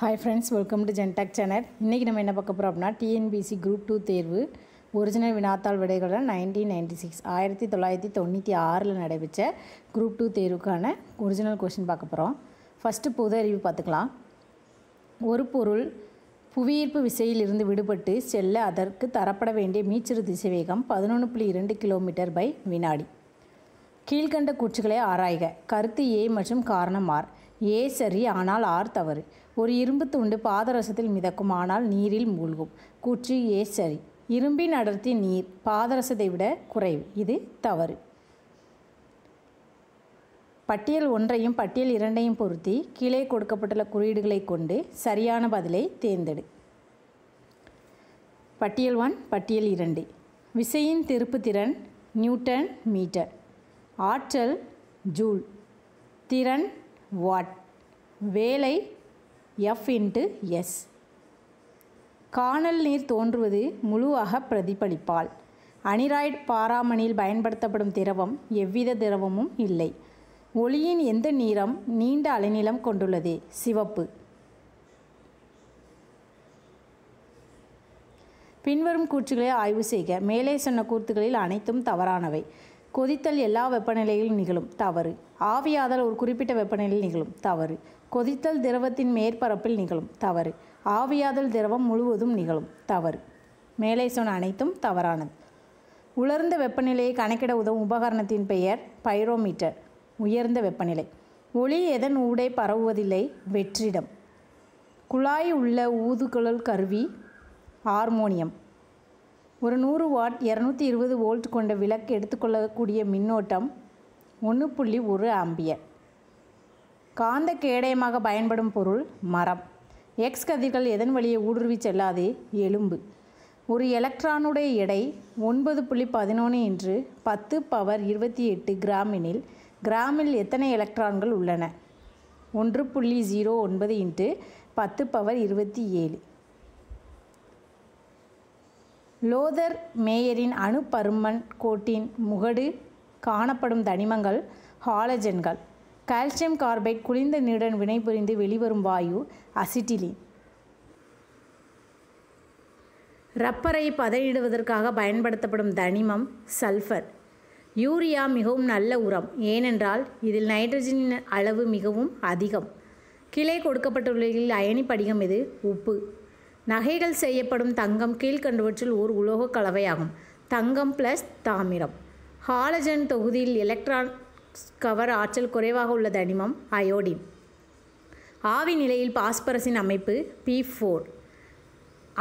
Hi friends, welcome to Gentech channel. இன்னைக்கு நம்ம என்ன பார்க்க போறோம் அப்படினா TNPSC Group 2 தேர்வு ஒரிஜினல் வினாத்தாள் விடைகள் 1996 1996ல நடைபெற்ற Group 2 தேர்வுக்கான ஒரிஜினல் क्वेश्चन பார்க்க போறோம். ஃபர்ஸ்ட் பொது அறிவு பார்த்துக்கலாம். ஒரு பொருள் புவியீர்ப்பு விசையில் இருந்து விடுபட்டு செல்ல அதற்கு தரப்பட வேண்டிய மீச்சிறு திசைவேகம் 11.2 km/வினாடி. கீழ்கண்ட கூற்றுகளை ஆராய்க. கருத்து A மற்றும் காரணம் R. A சரி, ஆனால் R தவறு. ஒரு இரும்பு துண்டு பாதரசத்தில் மிதக்கும், ஆனால் நீரில் மூழ்கும். கூற்று A சரி. இரும்பின் அடர்த்தி நீர் பாதரசத்தை விட குறைவு. இது தவறு. பட்டியல் 1ஐயும் பட்டியல் 2ஐயும் பொருத்தி கீழே கொடுக்கப்பட்டுள்ள குறியீடுகளை கொண்டு சரியான பதிலை தேர்ந்தெடு. பட்டியல் 1 பட்டியல் 2. விசையின் திருப்புத்திறன் நியூட்டன் மீட்டர். ஆற்றல் ஜூல். திறன் வாட். வேலை F/S. கானல் நீர் தோன்றுவது முழுவாக பிரதிபலிப்பால். அனிராய்டு பாராமணியில் பயன்படுத்தப்படும் திரவம் எவ்வித திரவமும் இல்லை. ஒளியின் எந்த நிறம் நீண்ட அலைநீளம் கொண்டுள்ளது? சிவப்பு. பின்வரும் கூற்றுகளை ஆய்வு செய்க. மேலே சொன்ன கூற்றுகளில் அனைத்தும் தவறானவை. கொதித்தல் எல்லா வெப்பநிலையிலும் நிகழும். தவறு. ஆவியாதல் ஒரு குறிப்பிட்ட வெப்பநிலையில் நிகழும். தவறு. கொதித்தல் திரவத்தின் மேற்பரப்பில் நிகழும். தவறு. ஆவியாதல் திரவம் முழுவதும் நிகழும். தவறு. மேலே சொன்ன அனைத்தும் தவறானது. உலர்ந்த வெப்பநிலையை கணக்கிட உதவும் உபகரணத்தின் பெயர் பைரோமீட்டர். உயர்ந்த வெப்பநிலை. ஒளி எதன் ஊடே பரவுவதில்லை? வெற்றிடம். குழாய் உள்ள ஊதுகுழல் கருவி ஹார்மோனியம். ஒரு 100 வாட் 220 வோல்ட் கொண்ட விளக்கு எடுத்துக்கொள்ளக்கூடிய மின்னோட்டம் 1.1 ஆம்பியர். காந்த கேடயமாக பயன்படும் பொருள் மரம். எக்ஸ் கதிர்கள் எதன் வழியே ஊடுருவி செல்லாது? எலும்பு. ஒரு எலக்ட்ரானுடைய எடை 9.11 என்று 10^28 கிராம் எனில் கிராமில் எத்தனை எலக்ட்ரான்கள் உள்ளன? 1.09 × 10^27. லோதர் மேயரின் அணு பருமன் கோட்டின் முகடு காணப்படும் தனிமங்கள் ஹாலஜன்கள். கால்சியம் கார்பைட் குளிர்ந்த நீருடன் வினைபுரிந்து வெளிவரும் வாயு அசிட்டிலீன். ரப்பரை பதனிடுவதற்காக பயன்படுத்தப்படும் தனிமம் சல்ஃபர். யூரியா மிகவும் நல்ல உரம், ஏனென்றால் இதில் நைட்ரஜனின் அளவு மிகவும் அதிகம். கீழே கொடுக்கப்பட்டுள்ளதில் அயனி படிகம் எது? உப்பு. நகைகள் செய்யப்படும் தங்கம் கீழ்கண்டவற்றில் ஓர் உலோக கலவையாகும். தங்கம் + தாமிரம். ஹாலஜன் தொகுதியில் எலக்ட்ரான் கவர் ஆற்றல் குறைவாக உள்ள தனிமம் அயோடின். ஆவி நிலையில் பாஸ்பரஸின் அமைப்பு P4.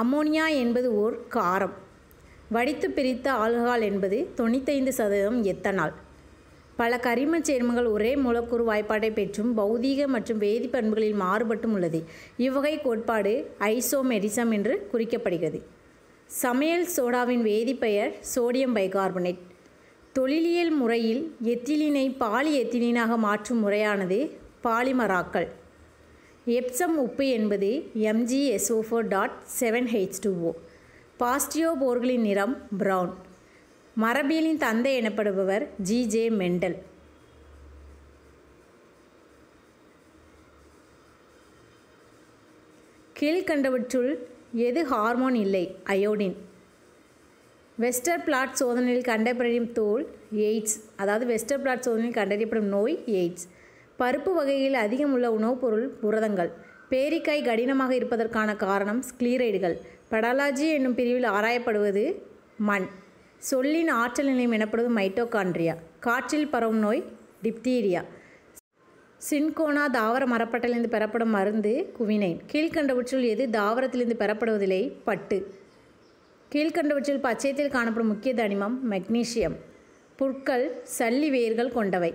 அம்மோனியா என்பது ஓர் காரம். வடித்து பிரித்த ஆல்கஹால் என்பது 95% எத்தனால். பல கரிமச் சேர்மங்கள் ஒரே மூலக்கூறு வாய்ப்பாட்டை பெற்றும் பௌதீக மற்றும் வேதி பண்புகளில் மாறுபட்டும் உள்ளது. இவ்வகை கோட்பாடு ஐசோமெரிசம் என்று குறிக்கப்படுகிறது. சமையல் சோடாவின் வேதிப்பெயர் சோடியம் பைகார்பனேட். தொழிலியல் முறையில் எத்திலீனை பாலி எத்திலீனாக மாற்றும் முறையானது பாலிமராக்கல். எப்சம் உப்பு என்பது MgSO4.7H2O. பாஸ்டியோபோர்களின் நிறம் பிரவுன். மரபியலின் தந்தை எனப்படுபவர் G.J. மெண்டல். கீழ்கண்டவற்றுள் எது ஹார்மோன் இல்லை? அயோடின். வெஸ்டர் பிளாட் சோதனையில் கண்டறியப்படும் தோல் எய்ட்ஸ். அதாவது வெஸ்டர் பிளாட் சோதனையில் கண்டறியப்படும் நோய் எய்ட்ஸ். பருப்பு வகையில் அதிகம் உள்ள உணவுப் பொருள் புரதங்கள். பேரிக்காய் கடினமாக இருப்பதற்கான காரணம் ஸ்க்ளீரைடுகள். பெடாலஜி என்னும் பிரிவில் ஆராயப்படுவது மண். சொல்லின் ஆற்றல் நிலையம் எனப்படுவது மைட்டோகாண்ட்ரியா. காற்றில் பரவும் நோய் டிப்தீரியா. சின்கோனா தாவர மரப்பட்டையிலிருந்து பெறப்படும் மருந்து குவினைன். கீழ்கண்டவற்றில் எது தாவரத்திலிருந்து பெறப்படுவதில்லை? பட்டு. கீழ்கண்டவற்றில் பச்சையத்தில் காணப்படும் முக்கிய தனிமம் மெக்னீசியம். புற்கள் சல்லி வேர்கள் கொண்டவை.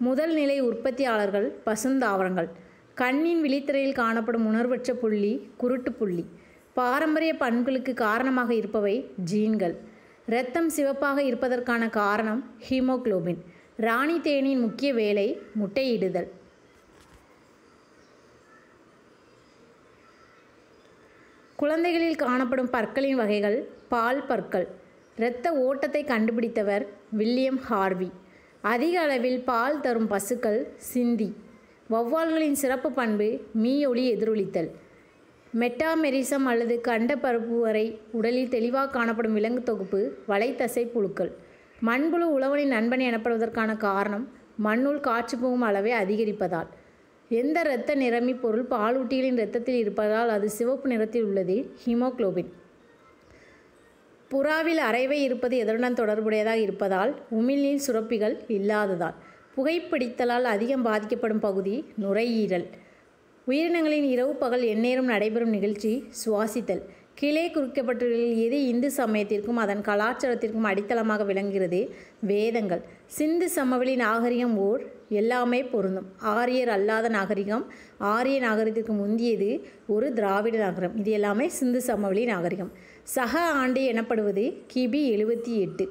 முதல் நிலை உற்பத்தியாளர்கள் பசுந்தாவரங்கள். கண்ணின் விழித்திரையில் காணப்படும் உணர்வற்ற புள்ளி குருட்டு புள்ளி. பாரம்பரிய பண்புகளுக்கு காரணமாக இருப்பவை ஜீன்கள். இரத்தம் சிவப்பாக இருப்பதற்கான காரணம் ஹீமோகுளோபின். ராணி தேனியின் முக்கிய வேலை முட்டையிடுதல். குழந்தைகளில் காணப்படும் பற்களின் வகைகள் பால் பற்கள். இரத்த ஓட்டத்தை கண்டுபிடித்தவர் வில்லியம் ஹார்வி. அதிக அளவில் பால் தரும் பசுக்கள் சிந்தி. வௌவால்களின் சிறப்பு பண்பு மீயொலி எதிரொலித்தல். மெட்டாமெரிசம் அல்லது கண்டப்பரப்பு வரை உடலில் தெளிவாக காணப்படும் விலங்கு தொகுப்பு வலைத்தசை புழுக்கள். மண்புழு உழவனின் நண்பன் எனப்படுவதற்கான காரணம் மண்ணுள் காற்று புகும் அளவை அதிகரிப்பதால். எந்த இரத்த நிறமி பொருள் பாலூட்டிகளின் இரத்தத்தில் இருப்பதால் அது சிவப்பு நிறத்தில் உள்ளது? ஹீமோகுளோபின். புறாவில் அரைவை இருப்பது எதனுடன் தொடர்புடையதாக இருப்பதால்? உமிழ்நீர் சுரப்பிகள் இல்லாததால். புகைப்பிடித்தலால் அதிகம் பாதிக்கப்படும் பகுதி நுரையீரல். உயிரினங்களின் இரவு பகல் எந்நேரம் நடைபெறும் நிகழ்ச்சி சுவாசித்தல். கீழே குறிக்கப்பட்டுள்ளதில் எது இந்து சமயத்திற்கும் அதன் கலாச்சாரத்திற்கும் அடித்தளமாக விளங்குகிறது? வேதங்கள். சிந்து சமவெளி நாகரிகம் ஓர் எல்லாமே பொருந்தும். ஆரியர் அல்லாத நாகரிகம் ஆரிய நாகரிகத்திற்கு முந்தியது ஒரு திராவிட நாகரிகம். இது எல்லாமே சிந்து சமவெளி நாகரிகம். சக ஆண்டு எனப்படுவது கிபி 78.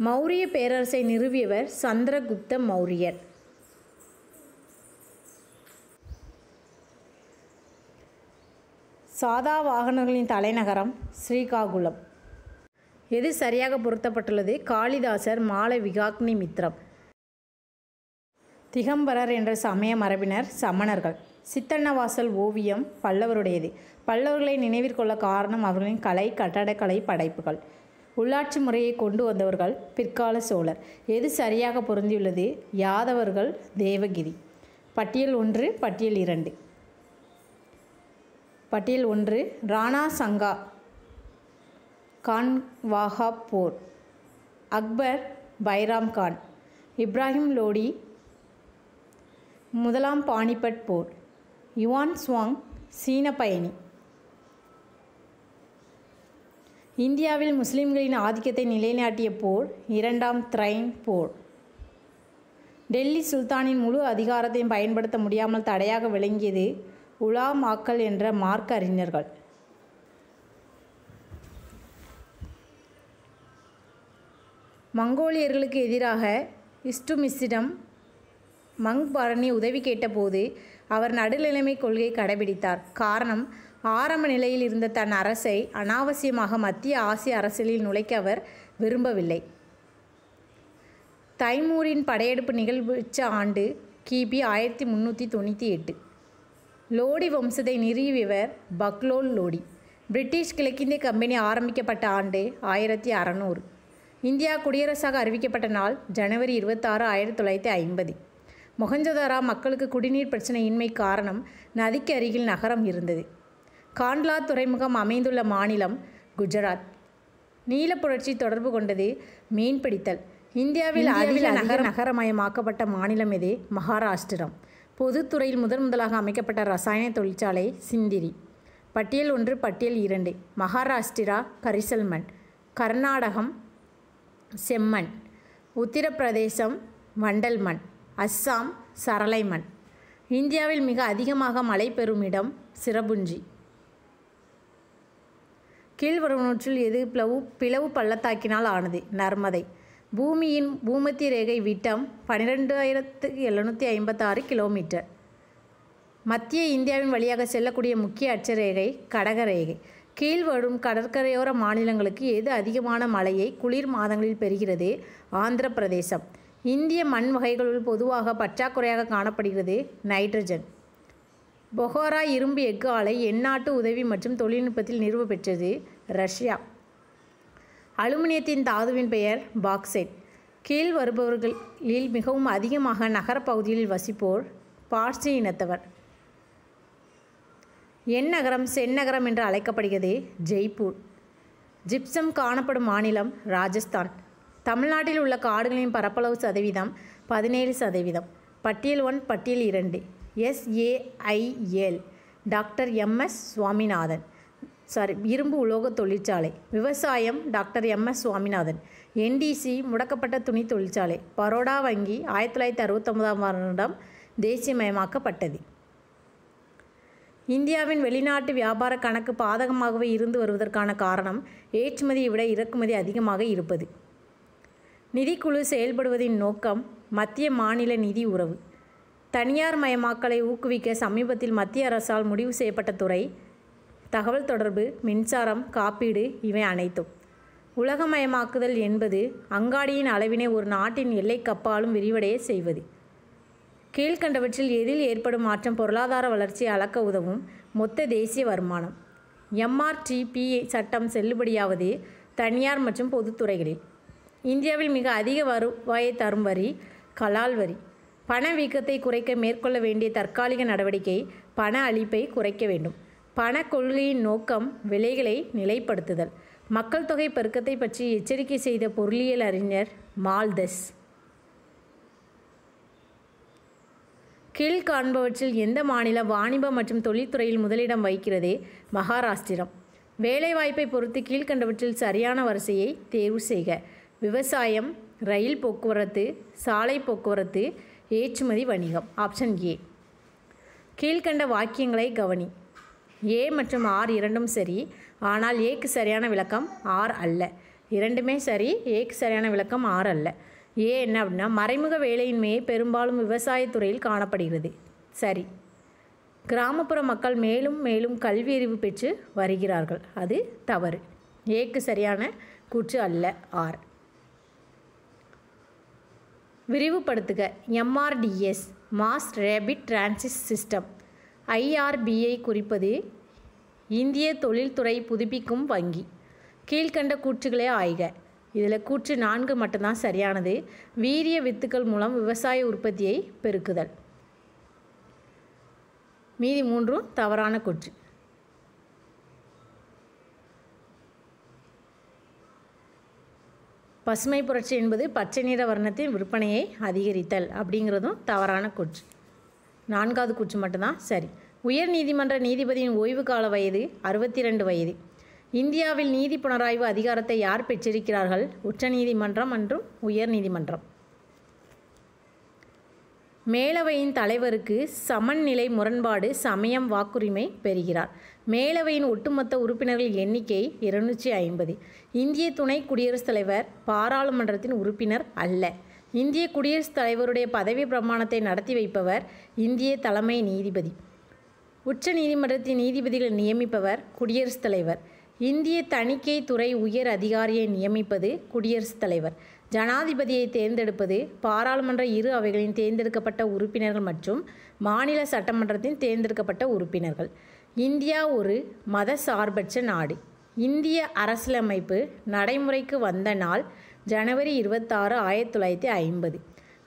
மௌரிய பேரரசை நிறுவியவர் சந்திரகுப்த மௌரியர். சாதா வாகனங்களின் தலைநகரம் ஸ்ரீகாகுளம். எது சரியாக பொருத்தப்பட்டுள்ளது? காளிதாசர் மாளவிகாக்னி மித்ரம். திகம்பரர் என்ற சமய மரபினர் சமணர்கள். சித்தன்னவாசல் ஓவியம் பல்லவருடையது. பல்லவர்களை நினைவிற்கொள்ள காரணம் அவர்களின் கலை கட்டடக்கலை படைப்புகள். உள்ளாட்சி முறையை கொண்டு வந்தவர்கள் பிற்கால சோழர். எது சரியாக பொருந்தியுள்ளது? யாதவர்கள் தேவகிரி. பட்டியல் 1 பட்டியல் 2. பட்டியல் 1 ராணா சங்கா கான்வாஹாப் போர். அக்பர் பைராம் கான். இப்ராஹிம் லோடி முதலாம் பானிபட் போர். யுவான் சுவாங் சீன பயணி. இந்தியாவில் முஸ்லிம்களின் ஆதிக்கத்தை நிலைநாட்டிய போர் இரண்டாம் த்ரைன் போர். டெல்லி சுல்தானின் முழு அதிகாரத்தையும் பயன்படுத்த முடியாமல் தடையாக விளங்கியது உலாமாக்கள் என்ற மார்க்க அறிஞர்கள். மங்கோலியர்களுக்கு எதிராக இல்துட்மிஷிடம் மங்பரணி உதவி கேட்டபோது அவர் நடுநிலைமை கொள்கையை கடைபிடித்தார். காரணம், ஆரம்ப நிலையில் இருந்த தன் அரசை அனாவசியமாக மத்திய ஆசிய அரசியலில் நுழைக்க அவர் விரும்பவில்லை. தைமூரின் படையெடுப்பு நிகழ்வுற்ற ஆண்டு கிபி 1398. லோடி வம்சத்தை நிறுவியவர் பக்லோல் லோடி. பிரிட்டிஷ் கிழக்கிந்திய கம்பெனி ஆரம்பிக்கப்பட்ட ஆண்டு 1600. இந்தியா குடியரசாக அறிவிக்கப்பட்ட நாள் ஜனவரி 26, 1950. மொஹஞ்சதாரோ மக்களுக்கு குடிநீர் பிரச்சனையின்மை காரணம் நதிக்கு அருகில் நகரம் இருந்தது. காண்ட்லா துறைமுகம் அமைந்துள்ள மாநிலம் குஜராத். நீலப்புரட்சி தொடர்பு கொண்டது மீன்பிடித்தல். இந்தியாவில் நகரமயமாக்கப்பட்ட மாநிலம் எது? மகாராஷ்டிரம். பொதுத்துறையில் முதலாக அமைக்கப்பட்ட ரசாயன தொழிற்சாலை சிந்திரி. பட்டியல் 1 பட்டியல் 2. மகாராஷ்டிரா கரிசல் மண். கர்நாடகம் செம்மண். உத்தரப்பிரதேசம் வண்டல் மண். அஸ்ஸாம் சரளை மண். இந்தியாவில் மிக அதிகமாக மழை பெறும் இடம் சிரபுஞ்சி. கீழ்வருவனவற்றுள் எது பிளவு பள்ளத்தாக்கினால் ஆனது? நர்மதை. பூமியின் பூமத்திய ரேகை விட்டம் 12,756 கிலோமீட்டர். மத்திய இந்தியாவின் வழியாக செல்லக்கூடிய முக்கிய அட்சரேகை கடகரேகை. கீழ்வரும் கடற்கரையோர மாநிலங்களுக்கு எது அதிகமான மழையை குளிர் மாதங்களில் பெறுகிறது? ஆந்திர பிரதேசம். இந்திய மண் வகைகளுள் பொதுவாக பற்றாக்குறையாக காணப்படுகிறது நைட்ரஜன். பொகாரா இரும்பு எஃகு ஆலை எந்நாட்டு உதவி மற்றும் தொழில்நுட்பத்தில் நிறுவ பெற்றது? ரஷ்யா. அலுமினியத்தின் தாதுவின் பெயர் பாக்சைட். கீழ் வருபவர்களில் மிகவும் அதிகமாக நகரப்பகுதிகளில் வசிப்போர் பார்சி இனத்தவர். எந்நகரம் செந்நகரம் என்று அழைக்கப்படுகிறது? ஜெய்ப்பூர். ஜிப்சம் காணப்படும் மாநிலம் ராஜஸ்தான். தமிழ்நாட்டில் உள்ள காடுகளின் பரப்பளவு சதவீதம் 17%. பட்டியல் 1 பட்டியல் 2. SAIL doctor MS Swaminathan. இரும்பு உலோக தொழிற்சாலை. விவசாயம் டாக்டர் MS சுவாமிநாதன். NDC முடக்கப்பட்ட துணி தொழிற்சாலை. பரோடா வங்கி 1969ஆம் வருடம் தேசியமயமாக்கப்பட்டது. இந்தியாவின் வெளிநாட்டு வியாபார கணக்கு பாதகமாகவே இருந்து வருவதற்கான காரணம் ஏற்றுமதியை விட இறக்குமதி அதிகமாக இருப்பது. நிதிக்குழு செயல்படுவதின் நோக்கம் மத்திய மாநில நிதி உறவு. தனியார் மயமாக்கலை ஊக்குவிக்க சமீபத்தில் மத்திய அரசால் முடிவு செய்யப்பட்ட துறை தகவல் தொடர்பு, மின்சாரம், காப்பீடு இவை அனைத்தும். உலகமயமாக்குதல் என்பது அங்காடியின் அளவினை ஒரு நாட்டின் எல்லைக்கப்பாலும் விரிவடைய செய்வது. கீழ்கண்டவற்றில் எதில் ஏற்படும் மாற்றம் பொருளாதார வளர்ச்சியை அளக்க உதவும்? மொத்த தேசிய வருமானம். MRTP சட்டம் செல்லுபடியாவது தனியார் மற்றும் பொதுத்துறைகளில். இந்தியாவில் மிக அதிக வருவாயை தரும் வரி கலால் வரி. பணவீக்கத்தை குறைக்க மேற்கொள்ள வேண்டிய தற்காலிக நடவடிக்கை பண அளிப்பை குறைக்க வேண்டும். பண கொள்கையின் நோக்கம் விலைகளை நிலைப்படுத்துதல். மக்கள் தொகை பெருக்கத்தை பற்றி எச்சரிக்கை செய்த பொருளியல் அறிஞர் மால்தஸ். கீழ்காண்பவற்றில் எந்த மாநிலம் வாணிப மற்றும் தொழில்துறையில் முதலிடம் வகிக்கிறது? மகாராஷ்டிரம். வேலைவாய்ப்பை பொறுத்து கீழ்கண்டவற்றில் சரியான வரிசையை தேர்வு செய்க. விவசாயம், ரயில் போக்குவரத்து, சாலை போக்குவரத்து, ஏற்றுமதி வணிகம். Option A. கீழ்கண்ட வாக்கியங்களை கவனி. ஏ மற்றும் ஆர் இரண்டும் சரி, ஆனால் ஏக்கு சரியான விளக்கம் ஆர் அல்ல. இரண்டுமே சரி, ஏக்கு சரியான விளக்கம் ஆர் அல்ல. ஏ என்ன அப்படின்னா, மறைமுக வேலையின்மையை பெரும்பாலும் விவசாயத்துறையில் காணப்படுகிறது. சரி. கிராமப்புற மக்கள் மேலும் மேலும் கல்வி அறிவு பெற்று வருகிறார்கள். அது தவறு. ஏக்கு சரியான கூற்று அல்ல ஆர். விரிவுபடுத்துக. MRDS mass rapid transit system. IRBயை குறிப்பது இந்திய தொழில்துறை புதுப்பிக்கும் வங்கி. கீழ்கண்ட கூற்றுகளே ஆய்க. இதில் கூற்று 4 மட்டும்தான் சரியானது. வீரிய வித்துக்கள் மூலம் விவசாய உற்பத்தியை பெருக்குதல். மீதி 3 தவறான கூற்று. பசுமை புரட்சி என்பது பச்சை நிற வர்ணத்தின் விற்பனையை அதிகரித்தல் அப்படிங்கிறதும் தவறான கூற்று. 4வது கூற்று மட்டும்தான் சரி. உயர் நீதிமன்ற நீதிபதியின் ஓய்வு கால வயது 62 வயது. இந்தியாவில் நீதி புனராய்வு அதிகாரத்தை யார் பெற்றிருக்கிறார்கள்? உச்ச நீதிமன்றம் மற்றும் உயர் நீதிமன்றம். மேலவையின் தலைவருக்கு சமநிலை முரண்பாடு சமயம் வாக்குரிமை பெறுகிறார். மேலவையின் ஒட்டுமொத்த உறுப்பினர்கள் எண்ணிக்கை 250. இந்திய துணை குடியரசுத் தலைவர் பாராளுமன்றத்தின் உறுப்பினர் அல்ல. இந்திய குடியரசுத் தலைவருடைய பதவி பிரமாணத்தை நடத்தி வைப்பவர் இந்திய தலைமை நீதிபதி. உச்ச நீதிமன்றத்தின் நீதிபதிகளை நியமிப்பவர் குடியரசுத் தலைவர். இந்திய தணிக்கை துறை உயர் அதிகாரியை நியமிப்பது குடியரசுத் தலைவர். ஜனாதிபதியை தேர்ந்தெடுப்பது பாராளுமன்ற இரு அவைகளின் தேர்ந்தெடுக்கப்பட்ட உறுப்பினர்கள் மற்றும் மாநில சட்டமன்றத்தின் தேர்ந்தெடுக்கப்பட்ட உறுப்பினர்கள். இந்தியா ஒரு மத சார்பற்ற நாடு. இந்திய அரசியலமைப்பு நடைமுறைக்கு வந்த நாள் ஜனவரி 26, 1950.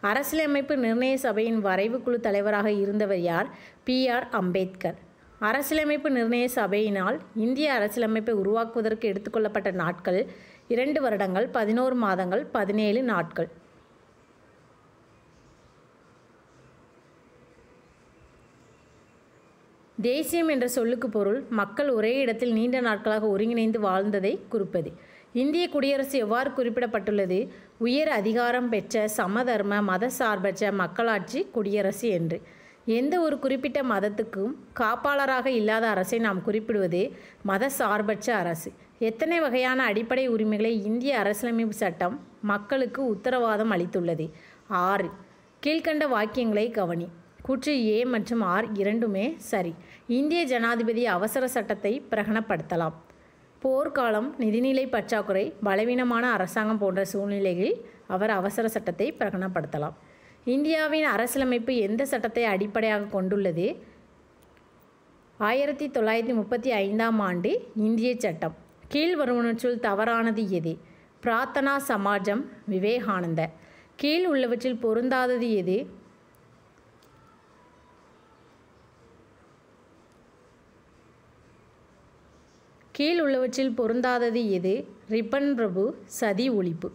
அரசியலமைப்பு நிர்ணய சபையின் வரைவு குழு தலைவராக இருந்தவர் யார்? PR அம்பேத்கர். அரசியலமைப்பு நிர்ணய சபையினால் இந்திய அரசியலமைப்பை உருவாக்குவதற்கு எடுத்துக்கொள்ளப்பட்ட நாட்கள் 2 வருடங்கள், 11 மாதங்கள், 17 நாட்கள். தேசியம் என்ற சொல்லுக்கு பொருள் மக்கள் ஒரே இடத்தில் நீண்ட நாட்களாக ஒருங்கிணைந்து வாழ்ந்ததை குறிப்பது. இந்திய குடியரசு எவ்வாறு குறிப்பிடப்பட்டுள்ளது? உயர் அதிகாரம் பெற்ற சமதர்ம மத சார்பற்ற மக்களாட்சி குடியரசு என்று. எந்த ஒரு குறிப்பிட்ட மதத்துக்கும் காப்பாளராக இல்லாத அரசை நாம் குறிப்பிடுவது மத சார்பற்ற அரசு. எத்தனை வகையான அடிப்படை உரிமைகளை இந்திய அரசியலமைப்பு சட்டம் மக்களுக்கு உத்தரவாதம் அளித்துள்ளது? 6. கீழ்கண்ட வாக்கியங்களை கவனி. கூற்று ஏ மற்றும் ஆர் இரண்டுமே சரி. இந்திய ஜனாதிபதி அவசர சட்டத்தை பிரகடனப்படுத்தலாம். போர்க்காலம், நிதிநிலை பற்றாக்குறை, பலவீனமான அரசாங்கம் போன்ற சூழ்நிலைகளில் அவர் அவசர சட்டத்தை பிரகடனப்படுத்தலாம். இந்தியாவின் அரசியலமைப்பு எந்த சட்டத்தை அடிப்படையாக கொண்டுள்ளது? 1935ஆம் ஆண்டு இந்திய சட்டம். கீழ்வருவனவற்றுள் தவறானது எது? பிரார்த்தனா சமாஜம், விவேகானந்தர். கீழ் உள்ளவற்றில் பொருந்தாதது எது? கீழ் உள்ளவற்றில் பொருந்தாதது எது? ரிப்பன் பிரபு, சதி ஒழிப்பு.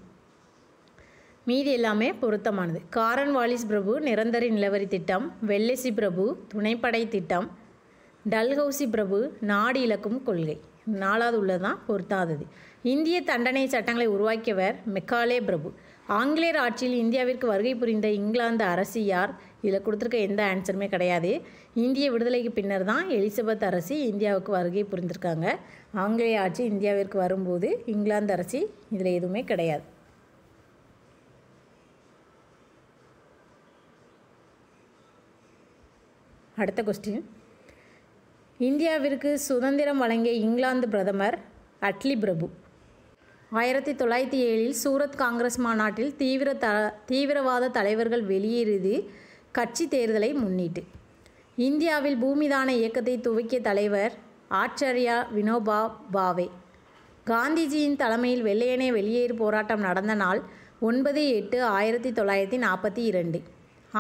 மீதி எல்லாமே பொருத்தமானது. காரன் வாலிஸ் பிரபு நிரந்தர நிலவரி திட்டம், வெல்லசி பிரபு துணைப்படை திட்டம், டல்ஹௌசி பிரபு நாடு இழக்கும் கொள்கை. 4வது உள்ளதுதான் பொருத்தாதது. இந்திய தண்டனை சட்டங்களை உருவாக்கியவர் மெக்காலே பிரபு. ஆங்கிலேயர் ஆட்சியில் இந்தியாவிற்கு வருகை புரிந்த இங்கிலாந்து அரசி யார்? இதில் கொடுத்துருக்க எந்த ஆன்சருமே கிடையாது. இந்திய விடுதலைக்கு பின்னர் தான் எலிசபெத் அரசி இந்தியாவுக்கு வருகை புரிந்திருக்காங்க. ஆங்கிலேய ஆட்சி இந்தியாவிற்கு வரும்போது இங்கிலாந்து அரசி இதில் எதுவுமே கிடையாது. அடுத்த கொஸ்டின். இந்தியாவிற்கு சுதந்திரம் வழங்கிய இங்கிலாந்து பிரதமர் அட்லி பிரபு. 1907 சூரத் காங்கிரஸ் மாநாட்டில் தீவிரவாத தலைவர்கள் வெளியேறியது கட்சி தேர்தலை முன்னிட்டு. இந்தியாவில் பூமிதான இயக்கத்தை துவக்கிய தலைவர் ஆச்சார்யா வினோபா பாவே. காந்திஜியின் தலைமையில் வெள்ளையனே வெளியேறு போராட்டம் நடந்த நாள் 9/8/1942.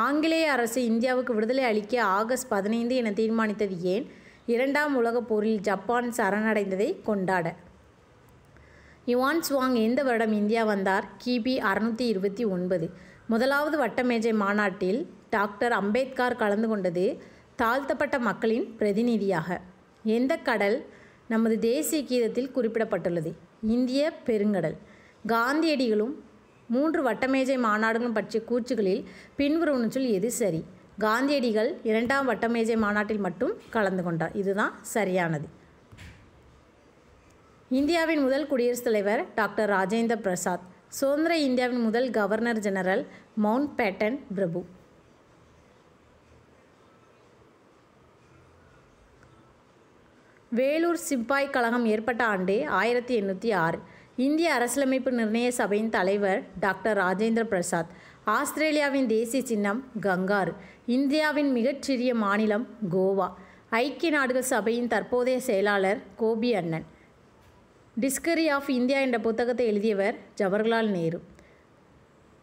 ஆங்கிலேய அரசு இந்தியாவுக்கு விடுதலை அளிக்க ஆகஸ்ட் 15 என தீர்மானித்தது ஏன்? 2ஆம் உலகப் போரில் ஜப்பான் சரணடைந்ததை கொண்டாட. யுவான் சுவாங் எந்த வருடம் இந்தியா வந்தார்? கிபி 629. முதலாவது வட்டமேஜை மாநாட்டில் டாக்டர் அம்பேத்கர் கலந்து கொண்டது தாழ்த்தப்பட்ட மக்களின் பிரதிநிதியாக. எந்த கடல் நமது தேசிய கீதத்தில் குறிப்பிடப்பட்டுள்ளது? இந்திய பெருங்கடல். காந்தியடிகளும் 3 வட்டமேஜை மாநாடுகளும் பற்றிய கூற்றுகளில் பின்வருவனவற்றுள் எது சரி? காந்தியடிகள் 2ஆம் வட்டமேஜை மாநாட்டில் மட்டும் கலந்து கொண்டார். இதுதான் சரியானது. இந்தியாவின் முதல் குடியரசுத் தலைவர் டாக்டர் ராஜேந்திர பிரசாத். சுதந்திர இந்தியாவின் முதல் கவர்னர் ஜெனரல் மவுண்ட் பேட்டன் பிரபு. வேலூர் சிப்பாய் கழகம் ஏற்பட்ட ஆண்டு 1806. இந்திய அரசியலமைப்பு நிர்ணய சபையின் தலைவர் டாக்டர் ராஜேந்திர பிரசாத். ஆஸ்திரேலியாவின் தேசிய சின்னம் கங்காரு. இந்தியாவின் மிகச்சிறிய மாநிலம் கோவா. ஐக்கிய நாடுகள் சபையின் தற்போதைய செயலாளர் கோபி அண்ணன். டிஸ்கவரி ஆஃப் இந்தியா என்ற புத்தகத்தை எழுதியவர் ஜவஹர்லால் நேரு.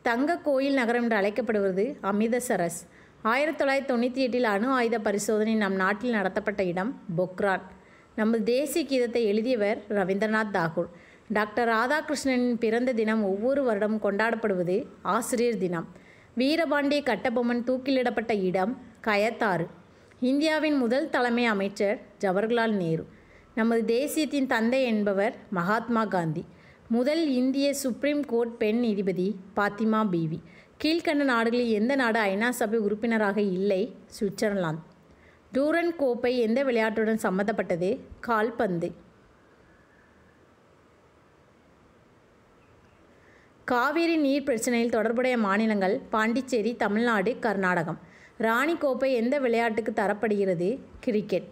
தங்க கோயில் நகரம் என்று அழைக்கப்படுவது அமிர்தசரஸ். 1998 அணு ஆயுத பரிசோதனை நம் நாட்டில் நடத்தப்பட்ட இடம் பொக்ரான். நமது தேசிய கீதத்தை எழுதியவர் ரவீந்திரநாத் தாகூர். டாக்டர் ராதாகிருஷ்ணனின் பிறந்த தினம் ஒவ்வொரு வருடமும் கொண்டாடப்படுவது ஆசிரியர் தினம். வீரபாண்டிய கட்டபொம்மன் தூக்கிலிடப்பட்ட இடம் கயத்தாறு. இந்தியாவின் முதல் தலைமை அமைச்சர் ஜவஹர்லால் நேரு. நமது தேசியத்தின் தந்தை என்பவர் மகாத்மா காந்தி. முதல் இந்திய சுப்ரீம் கோர்ட் பெண் நீதிபதி பாத்திமா பீவி. கீழ்கண்ட நாடுகளில் எந்த நாடு ஐநா சபை உறுப்பினராக இல்லை? சுவிட்சர்லாந்து. டூரண்ட் கோப்பை எந்த விளையாட்டுடன் சம்பந்தப்பட்டது? கால்பந்து. காவிரி நீர் பிரச்சனையில் தொடர்புடைய மாநிலங்கள் பாண்டிச்சேரி, தமிழ்நாடு, கர்நாடகம். ராணி கோப்பை எந்த விளையாட்டுக்கு தரப்படுகிறது? கிரிக்கெட்.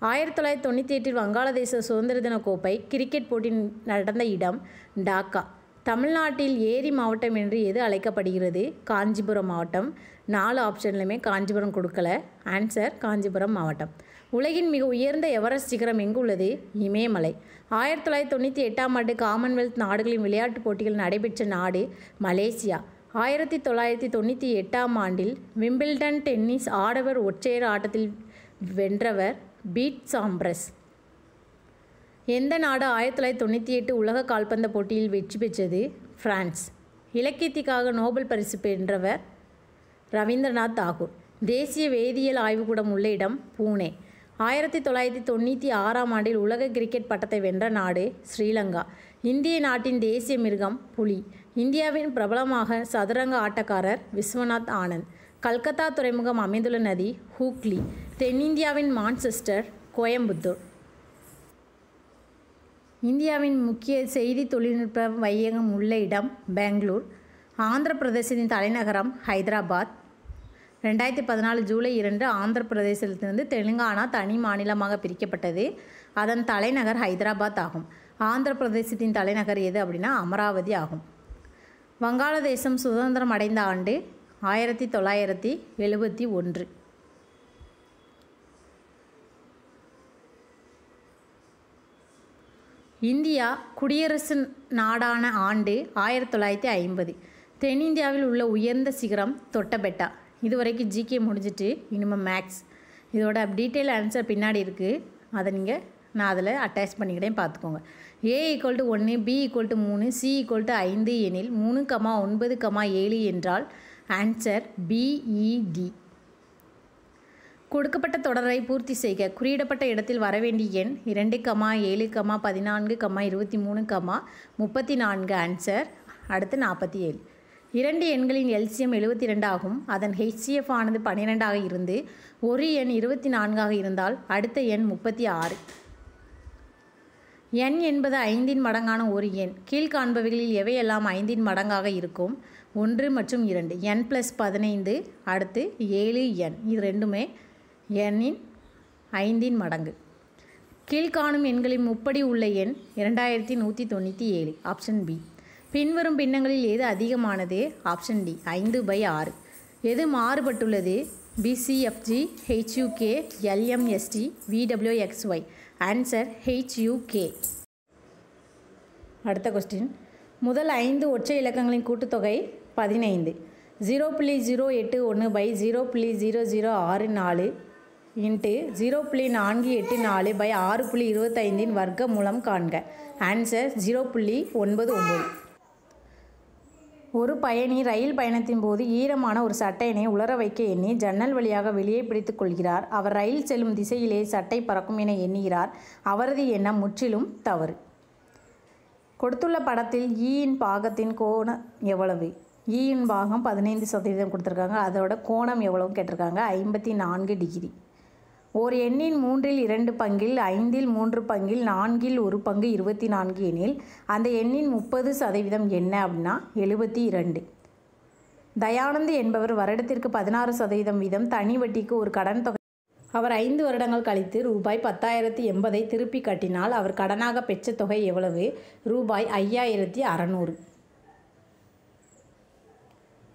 1998 வங்காளதேச சுதந்திர தின கோப்பை கிரிக்கெட் போட்டி நடந்த இடம் டாக்கா. தமிழ்நாட்டில் ஏரி மாவட்டம் என்று எது அழைக்கப்படுகிறது? காஞ்சிபுரம் மாவட்டம். 4 ஆப்ஷன்லையுமே காஞ்சிபுரம் கொடுக்கல. ஆன்சர் காஞ்சிபுரம் மாவட்டம். உலகின் மிக உயர்ந்த எவரெஸ்ட் சிகரம் எங்குள்ளது? இமயமலை. 1998ஆம் ஆண்டு காமன்வெல்த் நாடுகளின் விளையாட்டுப் போட்டிகள் நடைபெற்ற நாடு மலேசியா. 1998ஆம் ஆண்டில் விம்பிள்டன் டென்னிஸ் ஆடவர் ஒற்றையர் ஆட்டத்தில் வென்றவர் பீட் சாம்ப்ரஸ். எந்த நாடு 1998 உலக கால்பந்து போட்டியில் வெற்றி பெற்றது? பிரான்ஸ். இலக்கியத்திற்காக நோபல் பரிசு வென்றவர் ரவீந்திரநாத் தாகூர். தேசிய வேதியியல் ஆய்வுக்கூடம் உள்ள இடம் பூனே. 1996ஆம் ஆண்டில் உலக கிரிக்கெட் பட்டத்தை வென்ற நாடு ஸ்ரீலங்கா. இந்திய நாட்டின் தேசிய மிருகம் புலி. இந்தியாவின் பிரபலமாக சதுரங்க ஆட்டக்காரர் விஸ்வநாத் ஆனந்த். கல்கத்தா துறைமுகம் அமைந்துள்ள நதி ஹூக்ளி. தென்னிந்தியாவின் மான்செஸ்டர் கோயம்புத்தூர். இந்தியாவின் முக்கிய செய்தி தொழில்நுட்ப மையகம் உள்ள இடம் பெங்களூர். ஆந்திர பிரதேசத்தின் தலைநகரம் ஹைதராபாத். 2014 ஜூலை 2 ஆந்திர பிரதேசத்திலிருந்து தெலுங்கானா தனி மாநிலமாக பிரிக்கப்பட்டது. அதன் தலைநகர் ஹைதராபாத் ஆகும். ஆந்திர பிரதேசத்தின் தலைநகர் எது அப்படின்னா அமராவதி ஆகும். வங்காளதேசம் சுதந்திரம் அடைந்த ஆண்டு 1971. இந்தியா குடியரசு நாடான ஆண்டு 1950. தென்னிந்தியாவில் உள்ள உயர்ந்த சிகரம் தொட்டபெட்டா. இதுவரைக்கும் ஜிகே முடிஞ்சிட்டு இனிமேல் மேக்ஸ். இதோட டீட்டெயில் ஆன்சர் பின்னாடி இருக்குது. அதை நான் அதில் அட்டாச் பண்ணிக்கிட்டேன், பார்த்துக்கோங்க. A = 1, B = 3, C = 5 எனில் 3,9,7 என்றால் ஆன்சர் BED. கொடுக்கப்பட்ட தொடரை பூர்த்தி செய்க. குறியிடப்பட்ட இடத்தில் வரவேண்டிய எண் 2, 7, 14, 23, 34. ஆன்சர் அடுத்து 47. 2 எண்களின் எல்சியம் 72 ஆகும். அதன் HCF ஆனது 12 ஆக இருந்து ஒரு எண் 24 ஆக இருந்தால் அடுத்த எண் 36. n என்பது 5 மடங்கான ஒரு எண். கீழ்காண்பவைகளில் எவையெல்லாம் 5 மடங்காக இருக்கும்? 1 மற்றும் 2. n+15 அடுத்து 7n. இது ரெண்டுமே n-இன் 5 மடங்கு. கீழ்காணும் எண்களின் முப்படி உள்ள எண் 2197. Option B. பின்வரும் பின்னங்களில் எது அதிகமானது? Option D 5/6. எது மாறுபட்டுள்ளது? பிசிஎஃப்ஜி, ஹெச்யூகே, எல்எம்எஸ்டி, விடபிள்யூஎக்ஸ்ஒய். ஆன்சர் ஹெச்யூகே. அடுத்த கொஸ்டின். முதல் 5 ஒற்றை இலக்கங்களின் கூட்டுத்தொகை 15. 0.081/0.0064 இன்ட்டு 0.484/6.25 வர்க்க மூலம் காண்க. ஆன்சர் 0.99. ஒரு பயணி ரயில் பயணத்தின் போது ஈரமான ஒரு சட்டையினை உலர வைக்க எண்ணி ஜன்னல் வழியாக வெளியே பிடித்துக் கொள்கிறார். அவர் ரயில் செல்லும் திசையிலே சட்டை பறக்கும் என எண்ணுகிறார். அவரது எண்ணம் முற்றிலும் தவறு. கொடுத்துள்ள படத்தில் ஈயின் பாகத்தின் கோணம் எவ்வளவு? ஈயின் பாகம் 15% கொடுத்துருக்காங்க. அதோட கோணம் எவ்வளவு கேட்டிருக்காங்க? 54 டிகிரி. ஓர் எண்ணின் 2/3 பங்கில் 5/3 பங்கில் 4/1 24 எனில் அந்த எண்ணின் 30% என்ன அப்படின்னா 72. தயானந்த் என்பவர் வருடத்திற்கு 16% வீதம் தனி வட்டிக்கு ஒரு கடன் தொகை. அவர் 5 வருடங்கள் கழித்து ரூபாய் 10,080 திருப்பி கட்டினால் அவர் கடனாக பெற்ற தொகை எவ்வளவு? ரூபாய் 5,600.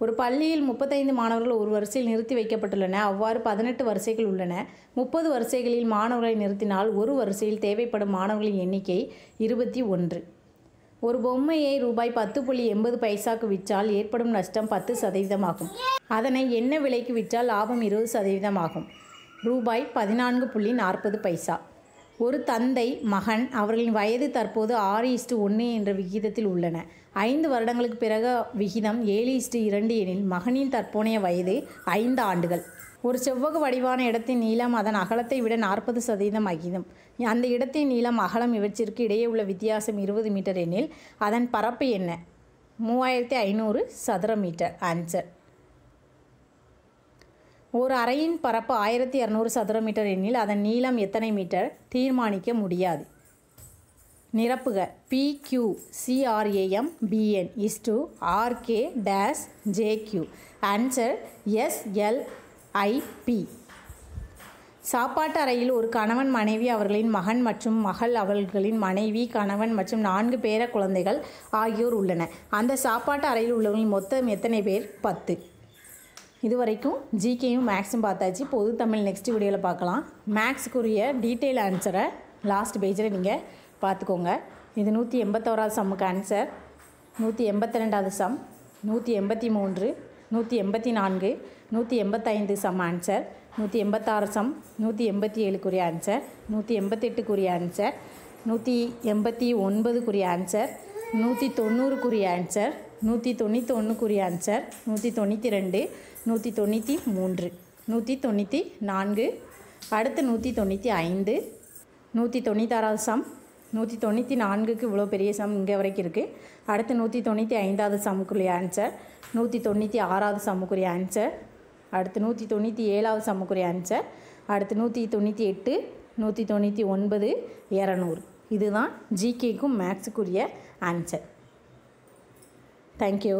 ஒரு பள்ளியில் 35 மாணவர்கள் ஒரு வரிசையில் நிறுத்தி வைக்கப்பட்டுள்ளன. அவ்வாறு 18 வரிசைகள் உள்ளன. 30 வரிசைகளில் மாணவர்களை நிறுத்தினால் ஒரு வரிசையில் தேவைப்படும் மாணவர்களின் எண்ணிக்கை 21. ஒரு பொம்மையை ரூபாய் 10.80 விற்றால் ஏற்படும் நஷ்டம் 10% ஆகும். அதனை என்ன விலைக்கு விற்றால் லாபம் 20% ஆகும். ரூபாய் 14.40. ஒரு தந்தை மகன் அவர்களின் வயது தற்போது 6:1 என்ற விகிதத்தில் உள்ளன. 5 வருடங்களுக்கு பிறகு விகிதம் 7:2 எனில் மகனின் தற்போதைய வயது 5 ஆண்டுகள். ஒரு செவ்வக வடிவான இடத்தின் நீளம் அதன் அகலத்தை விட 40% அதிகம். அந்த இடத்தின் நீளம் அகலம் இவற்றிற்கு இடையே உள்ள வித்தியாசம் 20 மீட்டர் எனில் அதன் பரப்பு என்ன? 3500 சதுர மீட்டர். ஆன்சர். ஒரு அறையின் பரப்பு 1200 சதுர மீட்டர் எனில் அதன் நீளம் எத்தனை மீட்டர்? தீர்மானிக்க முடியாது. நிரப்புக. PQCRAMBN RK-JQ. Answer SLIP. சாப்பாட்டு அறையில் ஒரு கணவன் மனைவி அவர்களின் மகன் மற்றும் மகள் அவர்களின் மனைவி கணவன் மற்றும் 4 பேர குழந்தைகள் ஆகியோர் உள்ளன. அந்த சாப்பாட்டு அறையில் உள்ளவர்களின் மொத்தம் எத்தனை பேர்? 10. இதுவரைக்கும் ஜிகேயும் மேக்ஸும் பார்த்தாச்சு. பொது தமிழ் நெக்ஸ்ட் வீடியோவில் பார்க்கலாம். மேக்ஸுக்குரிய டீட்டெயில் ஆன்சரை லாஸ்ட் பேஜில் நீங்கள் பார்த்துக்கோங்க. இது 181வது சம்முக்கு ஆன்சர். 182வது சம், 183, 184, 185 சம் ஆன்சர், 186 சம், 187க்குரிய ஆன்சர், 188க்குரிய ஆன்சர், 189க்குரிய ஆன்சர், 190க்குரிய ஆன்சர், 191க்குரிய ஆன்சர், 192, 193, 194, அடுத்து 195, 196வது சம், 194க்கு இவ்வளோ பெரிய சம் இங்கே வரைக்கும் இருக்குது. அடுத்து 195வது சம்முக்குரிய ஆன்சர், 196வது சம்முக்குரிய ஆன்சர், அடுத்து 197வது சம்முக்குரிய ஆன்சர், அடுத்து 198, 199, 200. இதுதான் ஜிகேக்கும் மேக்ஸுக்குரிய ஆன்சர். தேங்க்யூ.